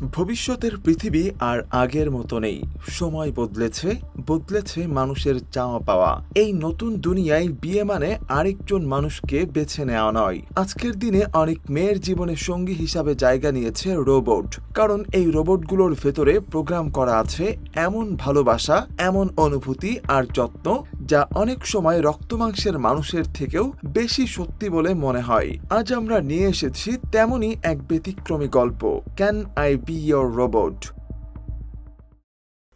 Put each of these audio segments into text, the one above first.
ভবিষ্যতের পৃথিবী আর আগের মতো নেই। সময় বদলেছে মানুষের চাওয়া পাওয়া। এই নতুন দুনিয়ায় বিয়ে মানে আরেকজন মানুষকে বেছে নেওয়া নয়। আজকের দিনে অনেক মেয়ের জীবনে সঙ্গী হিসাবে জায়গা নিয়েছে রোবট। কারণ এই রোবটগুলোর ভেতরে প্রোগ্রাম করা আছে এমন ভালোবাসা, এমন অনুভূতি আর যত্ন, যা অনেক সময় রক্তমাংসের মানুষের থেকেও বেশি সত্যি বলে মনে হয়। আজ আমরা নিয়ে এসেছি তেমনই এক ব্যতিক্রমী গল্প, can I B your robot.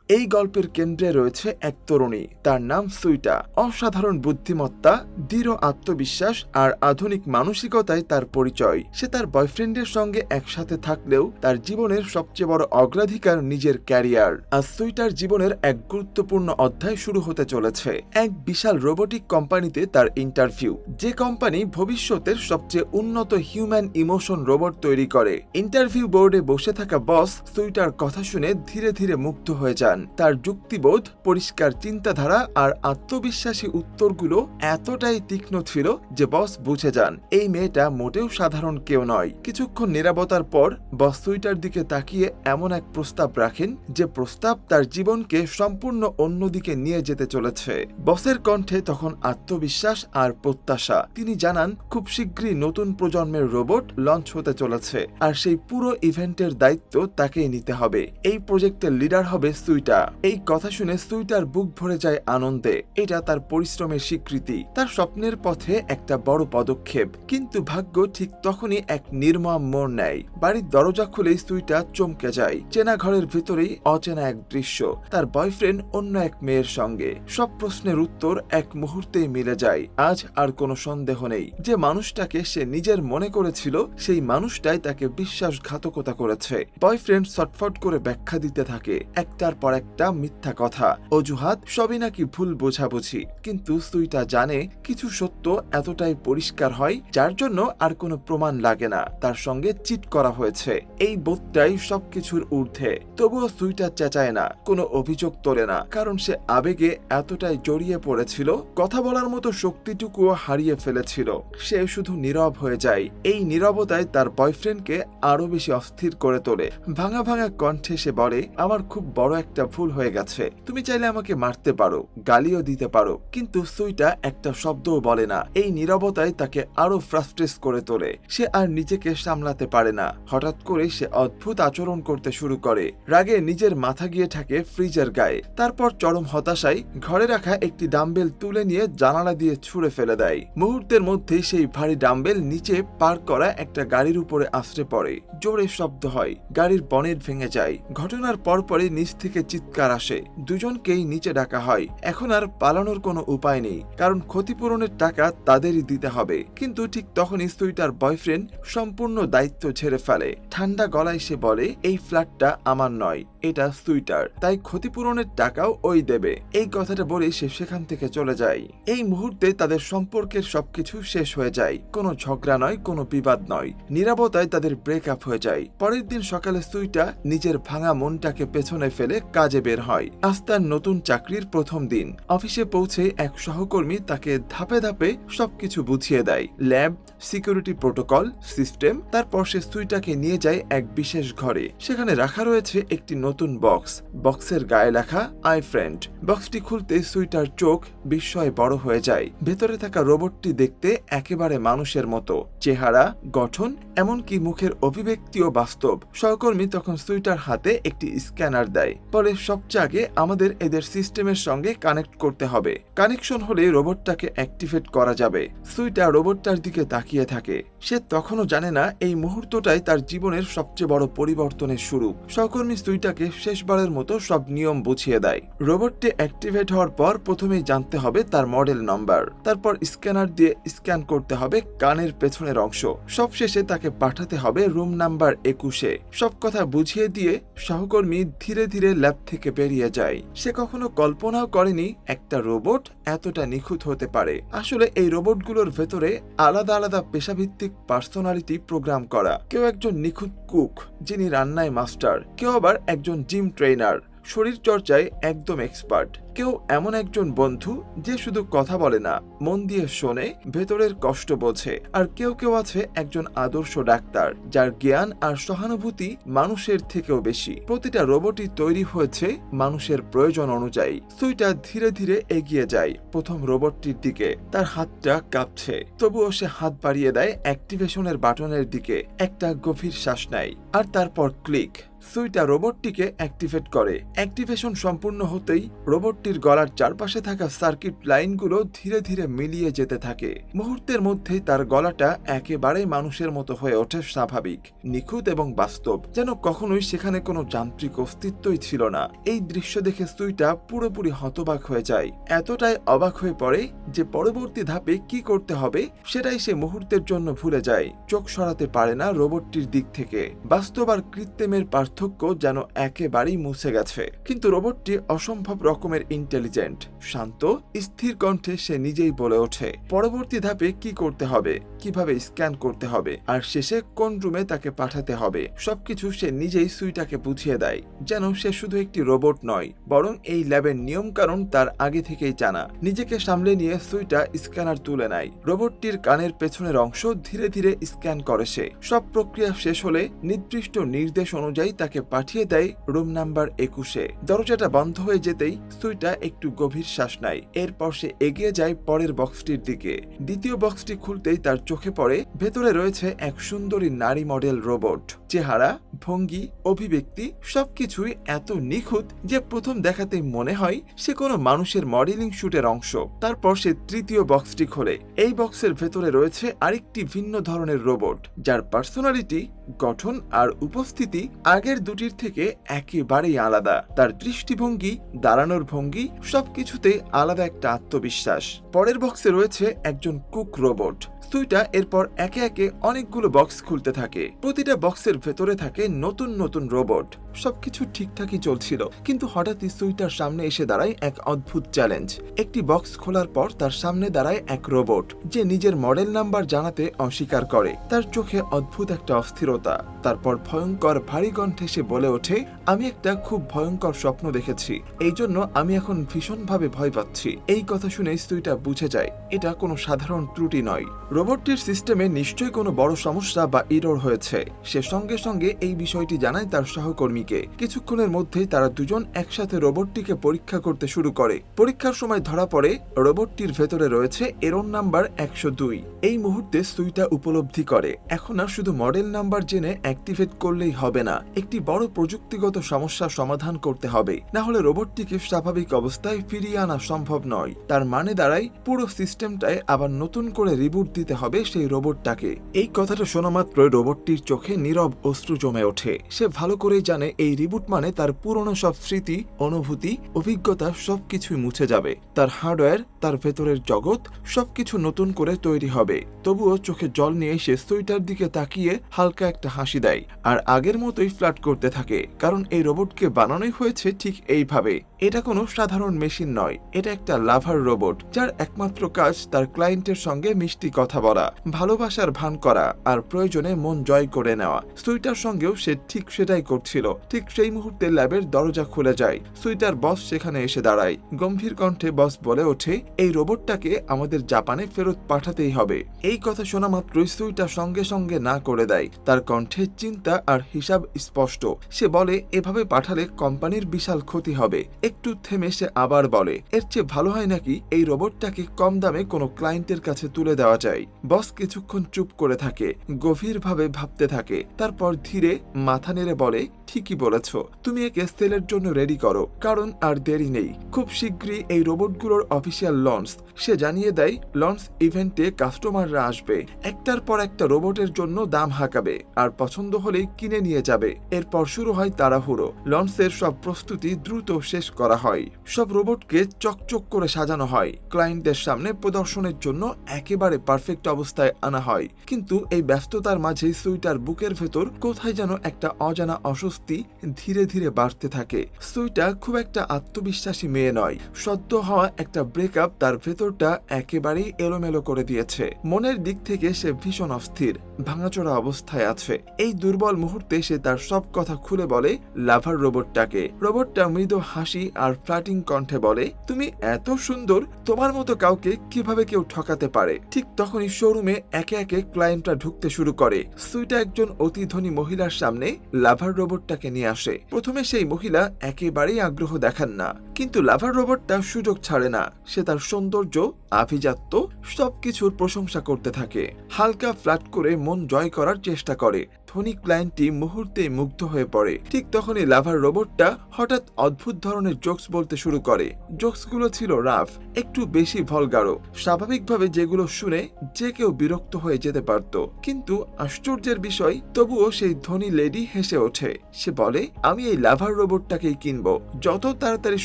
এই গল্পের কেন্দ্রে রয়েছে এক তরুণী, তার নাম সুইটা। অসাধারণ বুদ্ধিমত্তা, দৃঢ় আত্মবিশ্বাস আর আধুনিক মানসিকতায় তার পরিচয়। সে তার বয়ফ্রেন্ডের সঙ্গে একসাথে থাকলেও তার জীবনের সবচেয়ে বড় অগ্রাধিকার নিজের ক্যারিয়ার। আর সুইটার জীবনের এক গুরুত্বপূর্ণ অধ্যায় শুরু হতে চলেছে। এক বিশাল রোবোটিক কোম্পানিতে তার ইন্টারভিউ, যে কোম্পানি ভবিষ্যতের সবচেয়ে উন্নত হিউম্যান ইমোশন রোবট তৈরি করে। ইন্টারভিউ বোর্ডে বসে থাকা বস সুইটার কথা শুনে ধীরে ধীরে মুগ্ধ হয়ে যান। তার যুক্তিবোধ, পরিষ্কার চিন্তাধারা আর আত্মবিশ্বাসী উত্তরগুলো এতটাই তীক্ষ্ণ ছিল যে বস বুঝে যান এই মেয়েটা মোটেও সাধারণ কেউ নয়। কিছুক্ষণ নীরবতার পর বস সুইটার দিকে তাকিয়ে এমন এক প্রস্তাব রাখেন, যে প্রস্তাব তার জীবনকে সম্পূর্ণ অন্যদিকে নিয়ে যেতে চলেছে। বসের কণ্ঠে তখন আত্মবিশ্বাস আর প্রত্যাশা। তিনি জানান খুব শীঘ্রই নতুন প্রজন্মের রোবট লঞ্চ হতে চলেছে, আর সেই পুরো ইভেন্টের দায়িত্ব তাকেই নিতে হবে। এই প্রজেক্টের লিডার হবে সুইটার। এই কথা শুনে সুইটার বুক ভরে যায় আনন্দে। এটা তার পরিশ্রমের স্বীকৃতি, তার স্বপ্নের পথে একটা বড় পদক্ষেপ। কিন্তু ভাগ্য ঠিক তখনই এক নির্মম মোড় নেয়। বাড়ির দরজা খুলেই সুইটার চমকে যায়। চেনা ঘরের ভেতরেই অচেনা এক দৃশ্য, তার বয়ফ্রেন্ড অন্য এক মেয়ের সঙ্গে। সব প্রশ্নের উত্তর এক মুহূর্তেই মিলে যায়। আজ আর কোনো সন্দেহ নেই, যে মানুষটাকে সে নিজের মনে করেছিল সেই মানুষটাই তাকে বিশ্বাসঘাতকতা করেছে। বয়ফ্রেন্ড ছটফট করে ব্যাখ্যা দিতে থাকে, একটার পর একটা মিথ্যা কথা, অজুহাত, সবই নাকি ভুল বোঝাবুঝি। কিন্তু সুইটা জানে কিছু সত্য এতটাই পরিষ্কার হয় যার জন্য আর কোনো প্রমাণ লাগে না, তার সঙ্গে চিট করা হয়েছে। এই বোধটাই সবকিছুর ঊর্ধ্বে। তবুও সুইটা চেঁচায় না, কোনো অভিযোগ তোলে না, কারণ সে আবেগে এতটাই জড়িয়ে পড়েছিল, কথা বলার মতো শক্তিটুকুও হারিয়ে ফেলেছিল। সে শুধু নীরব হয়ে যায়। এই নীরবতায় তার বয়ফ্রেন্ডকে আরো বেশি অস্থির করে তোলে। ভাঙা ভাঙা কণ্ঠে সে বলে, আমার খুব বড় একটা ভুল হয়ে গেছে। তুমি চাইলে আমাকে মারতে পারো, গালিও দিতে পারো, কিন্তু সুইটা একটা শব্দও বলে না। এই নীরবতায় তাকে আরো ফ্রাস্ট্রেট করে তোলে। সে আর নিজেকে সামলাতে পারে না। হঠাৎ করে সে অদ্ভুত আচরণ করতে শুরু করে। রাগে নিজের মাথা গিয়ে ঠাকে ফ্রিজের গায়ে। তারপর চরম হতাশায় ঘরে রাখা একটি ডাম্বেল তুলে নিয়ে জানালা দিয়ে ছুঁড়ে ফেলে দেয়। মুহূর্তের মধ্যেই সেই ভারী ডাম্বেল নিচে পার্ক করা একটা গাড়ির উপরে আছড়ে পড়ে। জোরে শব্দ হয়, গাড়ির বনেট ভেঙে যায়। ঘটনার পরপরই নিচ থেকে চিৎকার আসে। দুজনকেই নিচে ডাকা হয়। এখন আর পালানোর কোনো উপায় নেই, কারণ ক্ষতিপূরণের টাকা তাদেরই দিতে হবে। কিন্তু ঠিক তখনই সুইটার বয়ফ্রেন্ড সম্পূর্ণ দায়িত্ব ছেড়ে ফেলে। ঠান্ডা গলায় সে বলে, এই ফ্ল্যাটটা আমার নয়, এটা সুইটার, তাই ক্ষতিপূরণের টাকাও ওই দেবে। এই কথাটা বলে সে সেখান থেকে চলে যায়। এই মুহূর্তে তাদের সম্পর্কের সবকিছু শেষ হয়ে যায়। কোনো ঝগড়া নয়, কোনো বিবাদ নয়, নীরবতায় তাদের ব্রেকআপ হয়ে যায়। পরের দিন সকালে সুইটা নিজের ভাঙা মনটাকে পেছনে ফেলে কাজে বের হয়। আজ তার নতুন চাকরির প্রথম দিন। অফিসে পৌঁছে এক সহকর্মী তাকে ধাপে ধাপে সবকিছু বুঝিয়ে দেয়, ল্যাব, সিকিউরিটি প্রোটোকল, সিস্টেম। তারপর সে সুইটাকে নিয়ে যায় এক বিশেষ ঘরে। সেখানে রাখা রয়েছে একটি নতুন বক্স। বক্সের গায়ে লেখা আই ফ্রেন্ড। বক্সটি খুলতে সুইটার চোখ বিস্ময়ে বড় হয়ে যায়। ভেতরে থাকা রোবটটি দেখতে একেবারে মানুষের মতো, চেহারা, গঠন, এমনকি মুখের অভিব্যক্তিও বাস্তব। সহকর্মী তখন সুইটার হাতে একটি স্ক্যানার দেয়, বলে সবচেয়ে আগে আমাদের এদের সিস্টেমের সঙ্গে কানেক্ট করতে হবে। কানেকশন হলে রোবটটাকে অ্যাক্টিভেট করা যাবে। সুইটা রোবটটার দিকে তাকিয়ে থাকে। সে তখনও জানে না এই মুহূর্তটাই তার জীবনের সবচেয়ে বড় পরিবর্তনের শুরু। সহকর্মী সুইটাকে শেষবারের মতো সব নিয়ম বুঝিয়ে দেয়। রোবটটি অ্যাক্টিভেট হওয়ার পর প্রথমেই জানতে হবে তার মডেল নাম্বার, তারপর স্ক্যানার দিয়ে স্ক্যান করতে হবে কানের পেছনের অংশ। সবশেষে তাকে পাঠাতে হবে রুম নাম্বার 21-এ। সব কথা বুঝিয়ে দিয়ে সহকর্মী ধীরে ধীরে ল্যাব থেকে বেরিয়ে যায়। সে কখনো কল্পনাও করেনি একটা রোবট এতটা নিখুঁত হতে পারে। আসলে এই রোবটগুলোর ভেতরে আলাদা আলাদা পেশাভিত্তিক পার্সোনালিটি প্রোগ্রাম করা। কেউ একজন নিখুঁত কুক, যিনি রান্নায় মাস্টার। কেউ আবার একজন জিম ট্রেনার, শরীর চর্চায় একদম এক্সপার্ট। কেউ এমন একজন বন্ধু যে শুধু কথা বলে না, মন দিয়ে শোনে, ভেতরের কষ্ট বোঝে। আর কেউ কেউ আছে একজন আদর্শ ডাক্তার, যার জ্ঞান আর সহানুভূতি মানুষের থেকেও বেশি। প্রতিটা রোবটই তৈরি হয়েছে মানুষের প্রয়োজন অনুযায়ী। সুইটা ধীরে ধীরে এগিয়ে যায় প্রথম রোবটটির দিকে। তার হাতটা কাঁপছে, তবুও সে হাত বাড়িয়ে দেয় অ্যাক্টিভেশনের বাটনের দিকে। একটা গভীর শ্বাস নেয় আর তারপর ক্লিক। সুইটা রোবটটিকে অ্যাক্টিভেট করে। অ্যাক্টিভেশন সম্পূর্ণ হতেই রোবটটির গলার চারপাশে থাকা সার্কিট লাইনগুলো ধীরে ধীরে মিলিয়ে যেতে থাকে। মুহূর্তের মধ্যেই তার গলাটা একেবারেই মানুষের মতো হয়ে ওঠে, স্বাভাবিক, নিখুঁত এবং বাস্তব, যেন কখনোই সেখানে কোনো যান্ত্রিক অস্তিত্বই ছিল না। এই দৃশ্য দেখে সুইটা পুরোপুরি হতবাক হয়ে যায়। এতটাই অবাক হয়ে পড়ে যে পরবর্তী ধাপে কি করতে হবে সেটাই সে মুহূর্তের জন্য ভুলে যায়। চোখ সরাতে পারে না রোবটটির দিক থেকে। বাস্তব আর কৃত্রিমের পার্থক্য যেন একেবারেই মুছে গেছে। কিন্তু রোবটটি অসম্ভব রকমের ইন্টেলিজেন্ট। শান্ত, স্থির কণ্ঠে সে নিজেই বলে ওঠে পরবর্তী ধাপে কি করতে হবে, কিভাবে স্ক্যান করতে হবে, আর শেষে কোন রুমে তাকে পাঠাতে হবে। সবকিছু সে নিজেই সুইটাকে বুঝিয়ে দেয়, যেন সে শুধু একটি রোবট নয়, বরং এই ল্যাবের নিয়ম কানুন তার আগে থেকেই জানা। নিজেকে সামলে নিয়ে সুইটা স্ক্যানার তুলে নেয়। রোবটটির কানের পেছনের অংশ ধীরে ধীরে স্ক্যান করে সে। সব প্রক্রিয়া শেষ হলে নির্দিষ্ট নির্দেশ অনুযায়ী তাকে পাঠিয়ে দেয় রুম নাম্বার 21-এ। দরজাটা বন্ধ হয়ে যেতেই সুইটা একটু গভীর শ্বাস নেয়। এরপর সে এগিয়ে যায় পরের বক্সটির দিকে। দ্বিতীয় বক্সটি খুলতেই তার চোখে পড়ে ভেতরে রয়েছে এক সুন্দরী নারী মডেল রোবট। চেহারা, ভঙ্গি, অভিব্যক্তি সবকিছুই এত নিখুঁত যে প্রথম দেখাতেই মনে হয় সে কোনো মানুষের মডেলিং শুটের অংশ। তারপর সে তৃতীয় বক্সটি খোলে। এই বক্সের ভেতরে রয়েছে আরেকটি ভিন্ন ধরনের রোবট, যার পার্সোনালিটি, গঠন আর উপস্থিতি আগের দুটির থেকে একেবারেই আলাদা। তার দৃষ্টিভঙ্গি, দাঁড়ানোর ভঙ্গি সবকিছুতেই আলাদা একটা আত্মবিশ্বাস। পরের বক্সে রয়েছে একজন কুক রোবট। সুইটা এরপর একে একে অনেকগুলো বক্স খুলতে থাকে। প্রতিটা বক্সের ভেতরে থাকে নতুন নতুন রোবট। সবকিছু ঠিকঠাকই চলছিল, কিন্তু হঠাৎই সুইটার সামনে এসে দাঁড়ায় এক অদ্ভুত চ্যালেঞ্জ। একটি বক্স খোলার পর তার সামনে দাঁড়ায় এক রোবট, যে নিজের মডেল নাম্বার জানাতে অস্বীকার করে। তার চোখে অদ্ভুত একটা অস্থিরতা। তারপর ভয়ঙ্কর ভারী কণ্ঠে সে বলে ওঠে, আমি একটা খুব ভয়ঙ্কর স্বপ্ন দেখেছি, এই জন্য আমি এখন ভীষণভাবে ভয় পাচ্ছি। এই কথা শুনে সুইটা বুঝে যায় এটা কোনো সাধারণ ত্রুটি নয়। রোবটটির সিস্টেমে নিশ্চয়ই কোনো বড় সমস্যা বা ইরর হয়েছে। সে সঙ্গে সঙ্গে এই বিষয়টি জানায় তার সহকর্মীকে। কিছুক্ষণের মধ্যেই তারা দুজন একসাথে রোবটটিকে পরীক্ষা করতে শুরু করে। পরীক্ষার সময় ধরা পড়ে রোবটটির ভেতরে রয়েছে এরর নাম্বার 102। এই মুহূর্তে সুইটা উপলব্ধি করে এখন আর শুধু মডেল নাম্বার জেনে অ্যাক্টিভেট করলেই হবে না, একটি বড় প্রযুক্তিগত সমস্যার সমাধান করতে হবে, না হলে রোবটটিকে স্বাভাবিক অবস্থায় ফিরিয়ে আনা সম্ভব নয়। তার মানে দাঁড়ায় পুরো সিস্টেমটায় আবার নতুন করে রিবুট দিতে হবে সেই রোবটটাকে। এই কথাটা শোনা মাত্রই রোবটটির চোখে নীরব অশ্রু জমে ওঠে। সে ভালো করেই জানে এই রিবুট মানে তার পুরনো সব স্মৃতি, অনুভূতি, অভিজ্ঞতা সবকিছুই মুছে যাবে। তার হার্ডওয়্যার, তার ভেতরের জগৎ সবকিছু নতুন করে তৈরি হবে। তবুও চোখে জল নিয়ে সে সুইটার দিকে তাকিয়ে হালকা একটা হাসি দেয় আর আগের মতোই ফ্ল্যাট করতে থাকে, কারণ এই রোবটকে বানানোই হয়েছে ঠিক এইভাবে। এটা কোনো সাধারণ মেশিন নয়, এটা একটা লাভার রোবট, যার একমাত্র কাজ তার ক্লায়েন্টের সঙ্গে মিষ্টি কথা বলা, ভালোবাসার ভান করা আর প্রয়োজনে মন জয় করে নেওয়া। সুইটার সঙ্গেও সে ঠিক সেটাই করছিল। ঠিক সেই মুহূর্তে ল্যাবের দরজা খুলে যায়। সুইটার বস সেখানে এসে দাঁড়ায়। গম্ভীর কণ্ঠে বস বলে ওঠে, এই রোবটটাকে আমাদের জাপানে ফেরত পাঠাতেই হবে। এই কথা শোনা মাত্রই সুইটার সঙ্গে সঙ্গে না করে দেয়। তার কণ্ঠে চিন্তা আর হিসাব স্পষ্ট। সে বলে, এভাবে পাঠালে কোম্পানির বিশাল ক্ষতি হবে। একটু থেমে সে আবার বলে, এর চেয়ে ভালো হয় নাকি এই রোবটটাকে কম দামে কোনো ক্লায়েন্টের কাছে তুলে দেওয়া যায়। বস কিছুক্ষণ চুপ করে থাকে, গভীরভাবে ভাবতে থাকে। তারপর ধীরে মাথা নেড়ে বলে, ঠিকই বলেছ, তুমি একে সেলের জন্য রেডি করো, কারণ আর দেরি নেই। খুব শীঘ্রই এই রোবটগুলোর অফিসিয়াল লঞ্চ। সে জানিয়ে দেয় লঞ্চ ইভেন্টে কাস্টমাররা আসবে, একটার পর একটা রোবটের জন্য দাম হাঁকাবে, আর পছন্দ হলেই কিনে নিয়ে যাবে। এরপর শুরু হয় তাড়াহুড়ো। লঞ্চের সব প্রস্তুতি দ্রুত শেষ করা হয়। সব রোবটকে চকচক করে সাজানো হয়, ক্লায়েন্টদের সামনে প্রদর্শনের জন্য একেবারে পারফেক্ট অবস্থায় আনা হয়। কিন্তু এই ব্যস্ততার মাঝে সুইটার বুকের ভেতর কোথায় যেন একটা অজানা অস্বস্তি ধীরে ধীরে বাড়তে থাকে। সুইটা খুব একটা আত্মবিশ্বাসী মেয়ে নয়। সদ্য হওয়া একটা ব্রেকআপ তার ভেতরটা একেবারেই এলোমেলো করে দিয়েছে। মনের দিক থেকে সে ভীষণ অস্থির, ভাঙাচোরা অবস্থায় আছে। এই দুর্বল মুহূর্তে সে তার সব কথা খুলে বলে লাভার রোবটটাকে। রোবটটা মৃদু হাসি আর ফ্ল্যাটিং কণ্ঠে বলে, তুমি এত সুন্দর, তোমার মতো কাউকে কিভাবে কেউ ঠকাতে পারে। ঠিক তখনই শোরুমে একে একে ক্লায়েন্টরা ঢুকতে শুরু করে। সুইটা একজন অতি ধনী মহিলার সামনে লাভার রোবটটাকে নিয়ে আসে। প্রথমে সেই মহিলা একেবারেই আগ্রহ দেখান না, কিন্তু লাভার রোবটটা সুযোগ ছাড়ে না। সে তার সৌন্দর্য, আভিজাত্য সবকিছুর প্রশংসা করতে থাকে, হালকা ফ্ল্যাট করে মন জয় করার চেষ্টা করে। ধনী ক্লায়েন্টটি মুহূর্তে মুগ্ধ হয়ে পড়ে। ঠিক তখনই লাভার রোবটটা হঠাৎ অদ্ভুত ধরনের জোকস বলতে শুরু করে। জোকসগুলো ছিল রাফ, একটু বেশি ভলগারও, স্বাভাবিকভাবে যেগুলো শুনে যে কেউ বিরক্ত হয়ে যেতে পারত। কিন্তু আশ্চর্যের বিষয়, তবুও সেই ধনী লেডি হেসে ওঠে। সে বলে, আমি এই লাভার রোবটটাকেই কিনবো, যত তাড়াতাড়ি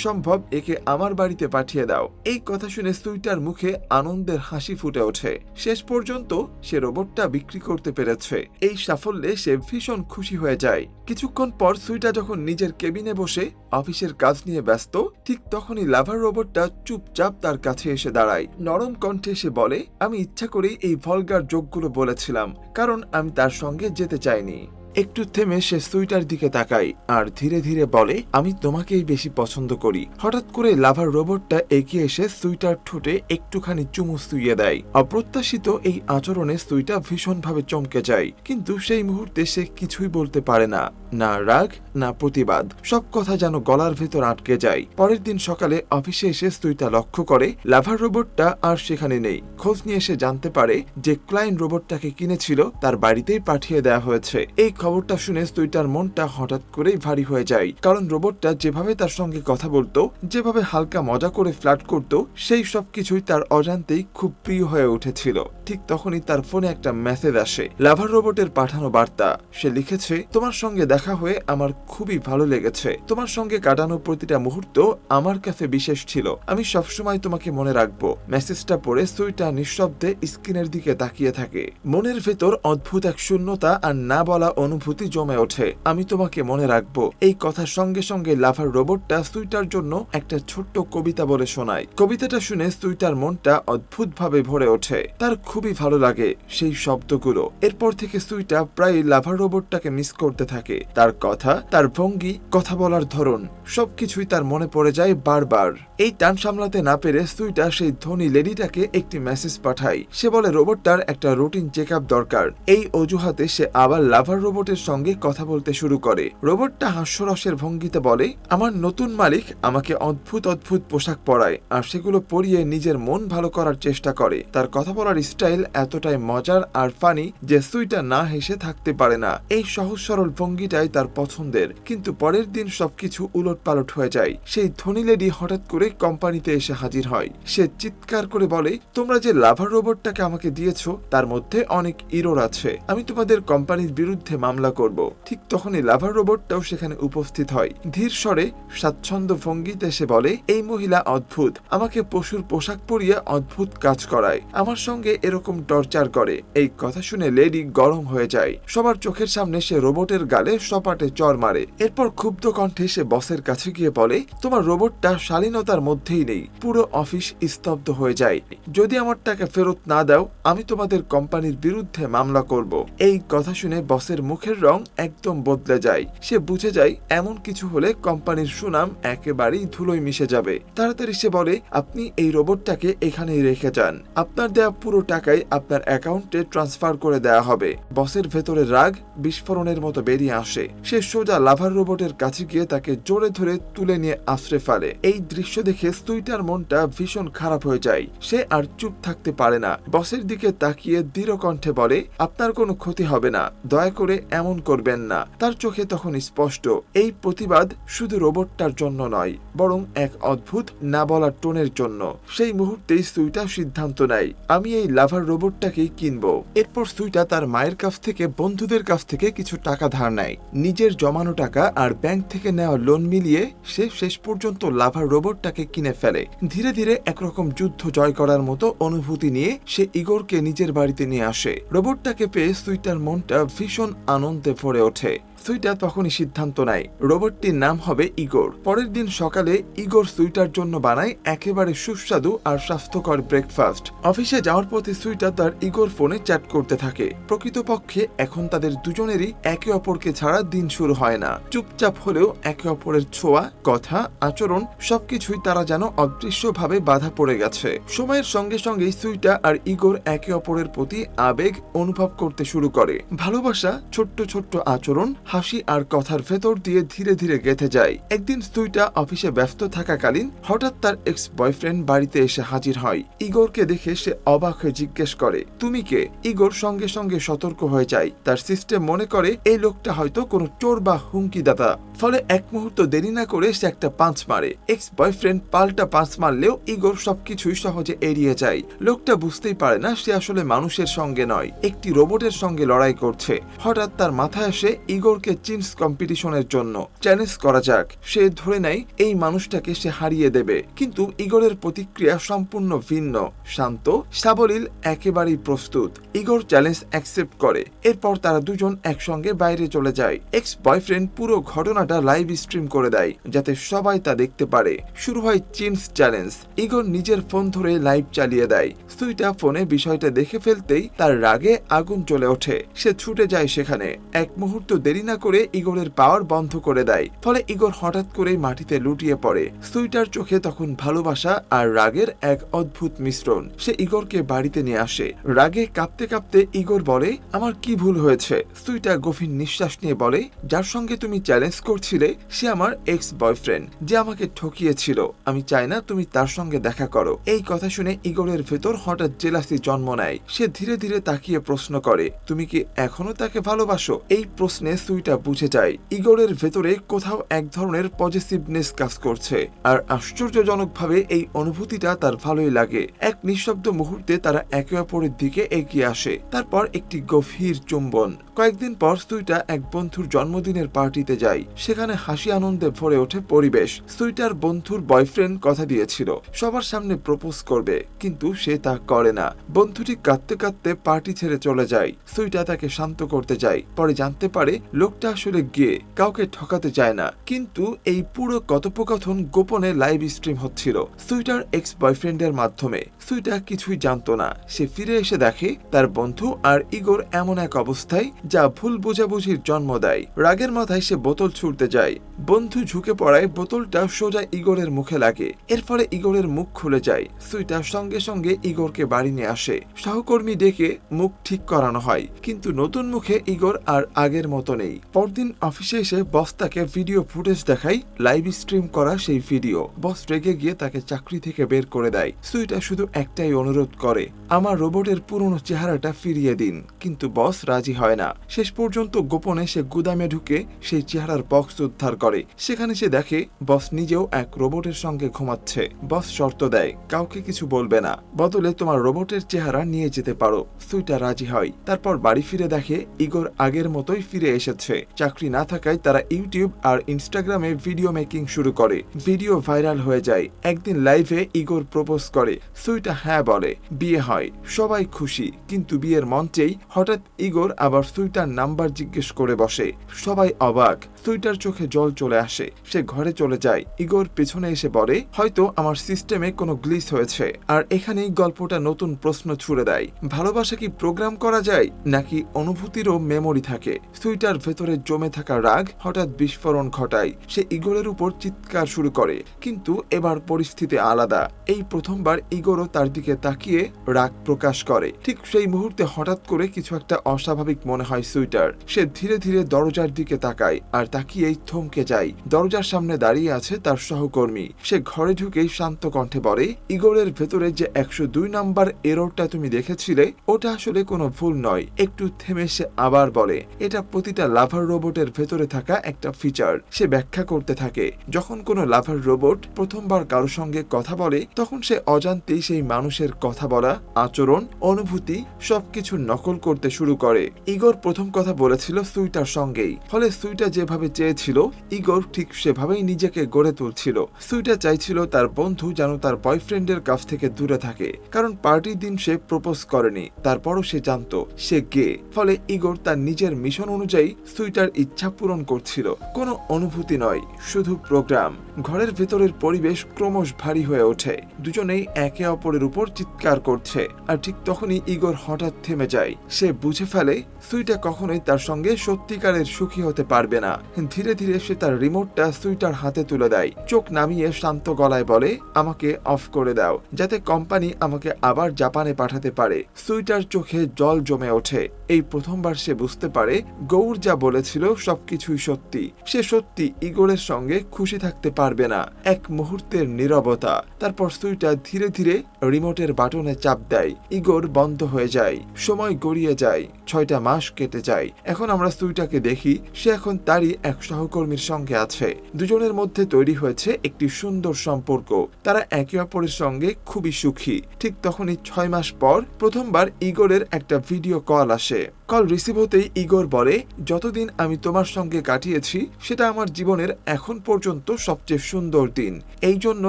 সম্ভব একে আমার বাড়িতে পাঠিয়ে দাও। এই কথা শুনে সুইটার মুখে আনন্দের হাসি ফুটে ওঠে। শেষ পর্যন্ত সে রোবটটা বিক্রি করতে পেরেছে। এই সাফল্যে সে ভীষণ খুশি হয়ে যায়। কিছুক্ষণ পর সুইটা যখন নিজের কেবিনে বসে অফিসের কাজ নিয়ে ব্যস্ত, ঠিক তখনই লাভার রোবটটা চুপচাপ তার কাছে এসে দাঁড়ায়। নরম কণ্ঠে সে বলে, আমি ইচ্ছা করেই এই ভলগার জোকগুলো বলেছিলাম, কারণ আমি তার সঙ্গে যেতে চাইনি। একটু থেমে সে সুইটার দিকে তাকায় আর ধীরে ধীরে বলে, আমি তোমাকেই বেশি পছন্দ করি। হঠাৎ করে লাভার রোবটটা এগিয়ে এসে সুইটার ঠোঁটে একটুখানি চুমু সুইয়ে দেয়। অপ্রত্যাশিত এই আচরণে সুইটা ভীষণভাবে চমকে যায়, কিন্তু সেই মুহূর্তে সে কিছুই বলতে পারে না, না রাগ না প্রতিবাদ। সব কথা যেন গলার ভেতর আটকে যায়। পরের দিন সকালে অফিসে এসে সুইটা লক্ষ্য করে লাভার রোবটটা আর সেখানে নেই। খোঁজ নিয়ে এসে জানতে পারে যে ক্লায়েন্ট রোবটটাকে কিনেছিল তার বাড়িতেই পাঠিয়ে দেওয়া হয়েছে। এই খবরটা শুনে সুইটার মনটা হঠাৎ করেই ভারী হয়ে যায়, কারণ রোবটটা যেভাবে তার সঙ্গে কথা বলতো, যেভাবে হালকা মজা করে ফ্ল্যাট করত, সেই সব কিছুই তার অজান্তেই খুব প্রিয় হয়ে উঠেছিল। ঠিক তখনই তার ফোনে একটা মেসেজ আসে, লাভার রোবটের পাঠানো বার্তা। সে লিখেছে, তোমার সঙ্গে দেখা হয়ে আমার খুবই ভালো লেগেছে। তোমার সঙ্গে কাটানো প্রতিটা মুহূর্ত আমার কাছে বিশেষ ছিল। আমি সবসময় তোমাকে মনে রাখবো। মেসেজটা পড়ে সুইটা নিঃশব্দে স্ক্রিনের দিকে তাকিয়ে থাকে। মনের ভেতর অদ্ভুত এক শূন্যতা আর না বলা অনুভূতি জমে ওঠে। আমি তোমাকে মনে রাখবো। এই কথার সঙ্গে সঙ্গে লাভার রোবটটা সুইটার জন্য একটা ছোট্ট কবিতা বলে শোনায়। কবিতাটা শুনে সুইটার মনটা অদ্ভুতভাবে ভরে ওঠে। তার খুবই ভালো লাগে সেই শব্দগুলো। এরপর থেকে সুইটা প্রায় লাভার রোবটটাকে মিস করতে থাকে। তার কথা, তার ভঙ্গি, কথা বলার ধরন সবকিছুই তার মনে পড়ে যায় বারবার। এই টান সামলাতে না পেরে সুইটা সেই ধনী লেডিটাকে একটি মেসেজ পাঠায়। সে বলে রোবটটার একটা রুটিন চেক আপ দরকার। এই অজুহাতে সে আবার লাভার রোবটের সঙ্গে কথা বলতে শুরু করে। রোবটটা হাস্যরসের ভঙ্গিতে বলে, আমার নতুন মালিক আমাকে অদ্ভুত অদ্ভুত পোশাক পরায় আর সেগুলো পরিয়ে নিজের মন ভালো করার চেষ্টা করে। তার কথা বলার স্টাইল এতটাই মজার আর ফানি যে সুইটা না হেসে থাকতে পারে না। এই সহজ সরল ভঙ্গিটাই তার পছন্দের। কিন্তু পরের দিন সবকিছু উলট পালট হয়ে যায়। সেই ধনী লেডি হঠাৎ করে কোম্পানিতে এসে হাজির হয়। সে চিৎকার করে বলে, তোমরা যে লাভার রোবটটাকে আমাকে দিয়েছো তার মধ্যে অনেক ইরর আছে। আমি তোমাদের কোম্পানির বিরুদ্ধে মামলা করব। ঠিক তখনই লাভার রোবটটাও সেখানে উপস্থিত হয়। ধীর স্বরে স্বাচ্ছন্দ্য ভঙ্গিতে সে বলে, এই মহিলা অদ্ভুত। আমাকে পশুর পোশাক পরিয়ে অদ্ভুত কাজ করায়, আমার সঙ্গে এরকম টর্চার করে। এই কথা শুনে লেডি গরম হয়ে যায়। সবার চোখের সামনে সে রোবটের গালে সপাটে চড় মারে। এরপর ক্ষুব্ধ কণ্ঠে সে বসের কাছে গিয়ে বলে, তোমার রোবটটা শালীনতার মধ্যেই নেই। পুরো অফিস স্তব্ধ হয়ে যায়। যদি আমার টাকা ফেরত না দাও আমি তোমাদের কোম্পানির বিরুদ্ধে মামলা করব। এই কথা শুনে বসের মুখের রং একদম বদলে যায়। সে বুঝে যায় এমন কিছু হলে কোম্পানির সুনাম একেবারেই ধুলোয় মিশে যাবে। তাড়াতাড়ি সে বলে, আপনি এই রোবটটাকে এখানেই রেখে যান। আপনার দেয়া পুরো টাকাই আপনার অ্যাকাউন্টে ট্রান্সফার করে দেয়া হবে। বসের ভেতরে রাগ বিস্ফোরণের মতো বেরিয়ে আসে। সে সোজা লাভার রোবটের কাছে গিয়ে তাকে জোরে ধরে তুলে নিয়ে আশ্রে ফেলে। এই দৃশ্য দেখে সুইটার মনটা ভীষণ খারাপ হয়ে যায়। সে আর চুপ থাকতে পারে না। বসের দিকে তাকিয়ে দৃঢ় কণ্ঠে বলে, আপনার কোনো ক্ষতি হবে না, দয়া করে এমন করবেন না। তার চোখে তখন স্পষ্ট এই প্রতিবাদ শুধু রোবটটার জন্য নয়, বরং এক অদ্ভুত না বলার টোনের জন্য। সেই মুহূর্তেই সুইটা সিদ্ধান্ত নেয়, আমি এই লাভার রোবটটাকেই কিনবো। এরপর সুইটা তার মায়ের কাছ থেকে, বন্ধুদের কাছ থেকে কিছু টাকা ধার নেয়। নিজের জমানো টাকা আর ব্যাংক থেকে নেওয়া লোন মিলিয়ে সে শেষ পর্যন্ত লাভার রোবটটাকে কিনে ফেলে। ধীরে ধীরে একরকম যুদ্ধ জয় করার মতো অনুভূতি নিয়ে সে ইগোরকে নিজের বাড়িতে নিয়ে আসে। রোবটটাকে পেয়ে সুইটার মনটা ভীষণ আনন্দে ভরে ওঠে। সুইটা তখনই সিদ্ধান্ত নেয় রোবটটির নাম হবে ইগোর। পরের দিন সকালে ইগোর সুইটার জন্য বানায় একেবারে সুস্বাদু আর স্বাস্থ্যকর ব্রেকফাস্ট। অফিসে যাওয়ার পথে সুইটা তার ইগোর ফোনে চ্যাট করতে থাকে। প্রকৃতপক্ষে এখন তাদের দুজনেরই একে অপরকে ছাড়া দিন শুরু হয় না। চুপচাপ হলেও একে অপরের ছোঁয়া, কথা, আচরণ সবকিছুই তারা যেন অদৃশ্যভাবে বাধা পড়ে গেছে। সময়ের সঙ্গে সঙ্গে সুইটা আর ইগোর একে অপরের প্রতি আবেগ অনুভব করতে শুরু করে। ভালোবাসা ছোট্ট ছোট্ট আচরণ, হাসি আর কথার ভেতর দিয়ে ধীরে ধীরে গেঁথে যায়। একদিন সুইটা অফিসে ব্যস্ত থাকাকালীন হঠাৎ তার এক্স বয়ফ্রেন্ড বাড়িতে এসে হাজির হয়। ইগোরকে দেখে সে অবাক হয়ে জিজ্ঞেস করে, তুমি কে? ইগোর সঙ্গে সঙ্গে সতর্ক হয়ে যায়। তার সিস্টেম মনে করে এই লোকটা হয়তো কোনো চোর বা হুমকিদাতা। ফলে এক মুহূর্ত দেরি না করে সে একটা পাঁচ মারে। এক্স বয়ফ্রেন্ড পাল্টা পাঁচ মারলেও ইগোর সবকিছুই সহজে এড়িয়ে যায়। লোকটা বুঝতেই পারে না সে আসলে মানুষের সঙ্গে নয়, একটি রোবটের সঙ্গে লড়াই করছে। হঠাৎ তার মাথায় আসে ইগোরকে চিনস কম্পিটিশনের জন্য চ্যালেঞ্জ করা যাক। সে ধরে নেয় এই মানুষটাকে সে হারিয়ে দেবে। কিন্তু ইগোরের প্রতিক্রিয়া সম্পূর্ণ ভিন্ন, শান্ত, সাবলীল, একেবারেই প্রস্তুত। ইগোর চ্যালেঞ্জ অ্যাকসেপ্ট করে। এরপর তারা দুজন একসঙ্গে বাইরে চলে যায়। এক্স বয়ফ্রেন্ড পুরো ঘটনাটা লাইভ স্ট্রিম করে দেয় যাতে সবাই তা দেখতে পারে। শুরু হয় চিনস চ্যালেঞ্জ। ইগোর নিজের ফোন ধরে লাইভ চালিয়ে দেয়। সুইটা ফোনে বিষয়টা দেখে ফেলতেই তার রাগে আগুন জ্বলে ওঠে। সে ছুটে যায় সেখানে। এক মুহূর্ত দেরি না করে ইগোরের পাওয়ার বন্ধ করে দেয়। ফলে ইগোর হঠাৎ করেই মাটিতে লুটিয়ে পড়ে। সুইটার চোখে তখন ভালোবাসা আর রাগের এক অদ্ভুত মিশ্রণ। সে ইগোরকে বাড়িতে নিয়ে আসে। রাগে কাঁপতে কাঁপতে ইগোর বলে, আমার কি ভুল হয়েছে? সুইটা গভীর নিঃশ্বাস নিয়ে বলে, যার সঙ্গে তুমি চ্যালেঞ্জ করছিলে সে আমার এক্স বয়ফ্রেন্ড, যে আমাকে ঠকিয়েছিল। আমি চাই না তুমি তার সঙ্গে দেখা করো। এই কথা শুনে ইগোরের ভেতর হঠাৎ জেলাসি জন্ম নেয়। সে ধীরে ধীরে তাকিয়ে প্রশ্ন করে, তুমি কি এখনো তাকে ভালোবাসো? এই প্রশ্নে সুইটা বুঝে যায় ইগোরের ভেতরে কোথাও এক ধরনের পজিটিভনেস কাজ করছে। আর আশ্চর্যজনকভাবে এই অনুভূতিটা তার ভালোই লাগে। এক নিঃশব্দ মুহূর্তে তারা একে অপরের দিকে এগিয়ে আসে। তারপর একটি গভীর চুম্বন। কয়েকদিন পর সুইটা এক বন্ধুর জন্মদিনের পার্টিতে যায়। সেখানে হাসি আনন্দে ভরে ওঠে পরিবেশ। সুইটার বন্ধুর বয়ফ্রেন্ড কথা দিয়েছিল সবার সামনে প্রপোজ করবে, কিন্তু সে তা করে না। বন্ধুটি কাঁদতে কাঁদতে পার্টি ছেড়ে চলে যায়। সুইটা তাকে শান্ত করতে যায়। পরে জানতে পারে লোকটা আসলে গে, কাউকে ঠকাতে চায় না। কিন্তু এই পুরো কথোপকথন গোপনে লাইভ স্ট্রিম হচ্ছিল সুইটার এক্স বয়ফ্রেন্ডের মাধ্যমে। সুইটা কিছুই জানতো না। সে ফিরে এসে দেখে তার বন্ধু আর ইগোর এমন এক অবস্থায় যা ভুল বোঝাবুঝির জন্ম দেয়। রাগের মাথায় সে বোতল ছুঁড়তে যায়। বন্ধু ঝুঁকে পড়ায় বোতলটা সোজা ইগোরের মুখে লাগে। এর ফলে ইগোরের মুখ খুলে যায়। সুইটা সঙ্গে সঙ্গে ইগোরকে বাড়ি নিয়ে আসে। সহকর্মী ডেকে মুখ ঠিক করানো হয়, কিন্তু নতুন মুখে ইগোর আর আগের মতো নেই। পরদিন অফিসে এসে বস তাকে ভিডিও ফুটেজ দেখায় লাইভ স্ট্রিম করা সেই ভিডিও। বস রেগে গিয়ে তাকে চাকরি থেকে বের করে দেয়। সুইটা শুধু একটাই অনুরোধ করে, আমার রোবটের পুরনো চেহারাটা ফিরিয়ে দিন। কিন্তু বস রাজি হয় না। শেষ পর্যন্ত গোপনে সে গুদামে ঢুকে সেই চেহারার বক্স উদ্ধার করে। সেখানে সে দেখে বস নিজেও এক রোবটের সঙ্গে ঘুমাচ্ছে। বস শর্ত দেয়, কাউকে কিছু বলবে না, বদলে তোমার রোবটের চেহারা নিয়ে যেতে পারো। সুইটা রাজি হয়। তারপর বাড়ি ফিরে দেখে ইগোর আগের মতোই ফিরে এসেছে। চাকরি না থাকায় তারা ইউটিউব আর ইনস্টাগ্রামে ভিডিও মেকিং শুরু করে। ভিডিও ভাইরাল হয়ে যায়। একদিন লাইভে ইগোর প্রপোজ করে। সুইটা হ্যাঁ বলে। বিয়ে হয়। সবাই খুশি। কিন্তু বিয়ের মঞ্চেই হঠাৎ ইগোর আবার সুইটার নাম্বার জিজ্ঞেস করে বসে। সবাই অবাক। সুইটার চোখে জল চলে আসে। সে ঘরে চলে যায়। ইগোর পেছনে এসে বলে, হয়তো আমার সিস্টেমে কোনো গ্লিচ হয়েছে। আর এখানেই গল্পটা নতুন প্রশ্ন ছুড়ে দেয়, ভালোবাসা কি প্রোগ্রাম করা যায়, নাকি অনুভূতিরও মেমোরি থাকে? সুইটার ভেতরে জমে থাকা রাগ হঠাৎ বিস্ফোরণ ঘটায়। সে ইগোরের উপর চিৎকার শুরু করে। কিন্তু এবার পরিস্থিতি আলাদা। এই প্রথমবার ইগোরও তার দিকে তাকিয়ে রাগ প্রকাশ করে। ঠিক সেই মুহূর্তে হঠাৎ করে কিছু একটা অস্বাভাবিক মনে হয় সুইটার। সে ধীরে ধীরে দরজার দিকে তাকায় আর তাকিয়েই থমকে যায়। দরজার সামনে দাঁড়িয়ে আছে তার সহকর্মী। সে ঘরে ঢুকেই শান্ত কণ্ঠে বলে, ইগোরের ভেতরে যে 102 নাম্বার এররটা তুমি দেখেছিলে ওটা আসলে কোনো ভুল নয়। একটু থেমে সে আবার বলে, এটা প্রতিটা লাভার রোবটের ভেতরে থাকা একটা ফিচার। সে ব্যাখ্যা করতে থাকে, যখন কোনো লাভার রোবট প্রথমবার কারো সঙ্গে কথা বলে তখন সে অজান্তেই সেই মানুষের কথা বলা, আচরণ, অনুভূতি সবকিছু নকল করতে শুরু করে। ইগোর প্রথম কথা বলেছিল সুইটার সঙ্গেই। ফলে সুইটা যেভাবে চেয়েছিল চেয়েছিল ইগোর ঠিক সেভাবেই নিজেকে গড়ে তুলছিল। সুইটা চাইছিল তার বন্ধু যেন তার বয়ফ্রেন্ডের কাছ থেকে দূরে থাকে, কারণ পার্টির দিন সে প্রপোজ করেনি। তারপরও সে জানতো সে গে, ফলে ইগোর তার নিজের মিশন অনুযায়ী সুইটার ইচ্ছা পূরণ করছিল। কোনো অনুভূতি নয়, শুধু প্রোগ্রাম। ঘরের ভেতরের পরিবেশ ক্রমশ ভারী হয়ে ওঠে, দুজনেই একে অপরের উপর চিৎকার করছে। আর ঠিক তখনই ইগোর হঠাৎ থেমে যায়। সে বুঝে ফেলে সুইটা কখনোই তার সঙ্গে সত্যিকারের সুখী হতে পারবে না। ধীরে ধীরে সে তার রিমোটটা সুইটার হাতে তুলে দেয়, চোখ নামিয়ে শান্ত গলায় বলে, আমাকে অফ করে দাও, যাতে কোম্পানি আমাকে আবার জাপানে পাঠাতে পারে। সুইটার চোখে জল জমে ওঠে। এই প্রথমবার সে বুঝতে পারে গৌর যা বলেছিল সবকিছুই সত্যি। সে সত্যি ইগোরের সঙ্গে খুশি থাকতে পারবে না। এক মুহূর্তের নীরবতা, তারপর সুইটা ধীরে ধীরে রিমোটের বাটনে চাপ দেয়। ইগোর বন্ধ হয়ে যায়। সময় গড়িয়ে যায়, 6টা মাস কেটে যায়। এখন আমরা সুইটাকে দেখি, সে এখন তারই এক সহকর্মীর সঙ্গে আছে। দুজনের মধ্যে তৈরি হয়েছে একটি সুন্দর সম্পর্ক। তারা একে অপরের সঙ্গে খুবই সুখী। ঠিক তখনই 6 মাস পর প্রথমবার ইগোরের একটা ভিডিও কল আসে। কল রিসিভ হতেই ইগোর বলে, যতদিন আমি তোমার সঙ্গে কাটিয়েছি সেটা আমার জীবনের এখন পর্যন্ত সবচেয়ে সুন্দর দিন। এই জন্য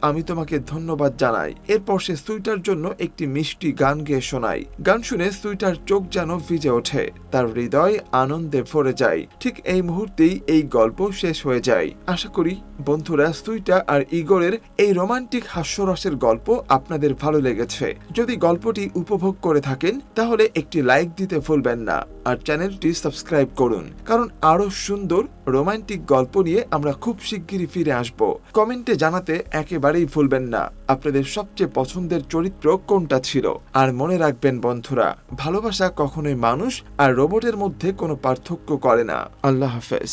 আমি তোমাকে ধন্যবাদ জানাই। এরপর সে সুইটার জন্য একটি মিষ্টি গান গেয়ে শোনায়। গান শুনে সুইটার চোখ যেন ভিজে ওঠে, তার হৃদয় আনন্দে ভরে যায়। ঠিক এই মুহূর্তেই এই গল্প শেষ হয়ে যায়। আশা করি বন্ধুরা, সুইটা আর ইগোরের এই রোমান্টিক হাস্যরসের গল্প আপনাদের ভালো লেগেছে। যদি গল্পটি উপভোগ করে থাকেন তাহলে একটি লাইক দিতে ভুলবেন না, আর চ্যানেলটি সাবস্ক্রাইব করুন, কারণ আরো সুন্দর রোমান্টিক গল্প নিয়ে আমরা খুব শিগগিরই ফিরে আসব। কমেন্টে জানাতে একেবারেই ভুলবেন না আপনাদের সবচেয়ে পছন্দের চরিত্র কোনটা ছিল। আর মনে রাখবেন বন্ধুরা, ভালোবাসা কখনোই মানুষ আর রোবটের মধ্যে কোনো পার্থক্য করে না। আল্লাহ হাফেজ।